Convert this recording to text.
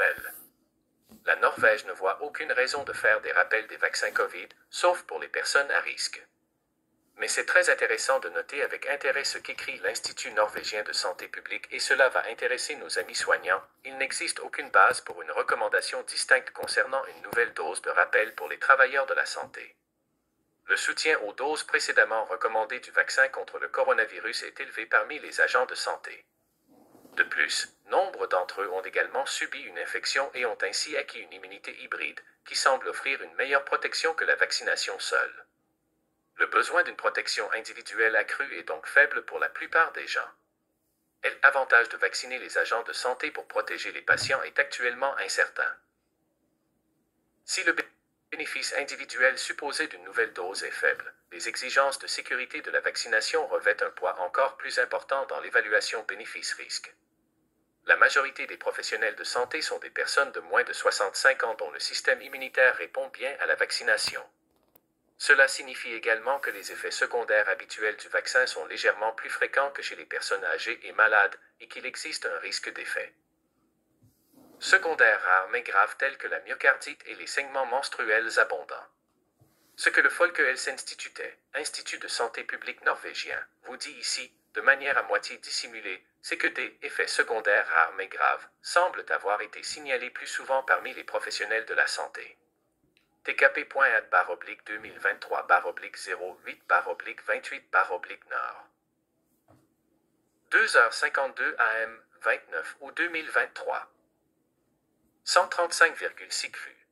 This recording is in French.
nouvelle. La Norvège ne voit aucune raison de faire des rappels des vaccins COVID, sauf pour les personnes à risque. Mais c'est très intéressant de noter avec intérêt ce qu'écrit l'Institut norvégien de santé publique et cela va intéresser nos amis soignants. Il n'existe aucune base pour une recommandation distincte concernant une nouvelle dose de rappel pour les travailleurs de la santé. Le soutien aux doses précédemment recommandées du vaccin contre le coronavirus est élevé parmi les agents de santé. De plus, nombre d'entre eux ont également subi une infection et ont ainsi acquis une immunité hybride, qui semble offrir une meilleure protection que la vaccination seule. Le besoin d'une protection individuelle accrue est donc faible pour la plupart des gens. L'avantage de vacciner les agents de santé pour protéger les patients est actuellement incertain. Si le bénéfice individuel supposé d'une nouvelle dose est faible, les exigences de sécurité de la vaccination revêtent un poids encore plus important dans l'évaluation bénéfice-risque. La majorité des professionnels de santé sont des personnes de moins de 65 ans dont le système immunitaire répond bien à la vaccination. Cela signifie également que les effets secondaires habituels du vaccin sont légèrement plus fréquents que chez les personnes âgées et malades et qu'il existe un risque d'effet secondaires rares mais graves tels que la myocardite et les saignements menstruels abondants. Ce que le Folkehelseinstitut, Institut de santé publique norvégien, vous dit ici, de manière à moitié dissimulée, c'est que des effets secondaires rares mais graves semblent avoir été signalés plus souvent parmi les professionnels de la santé. tkp.2023/08/28/nord 2h52 am 29 août 2023 135,6 cru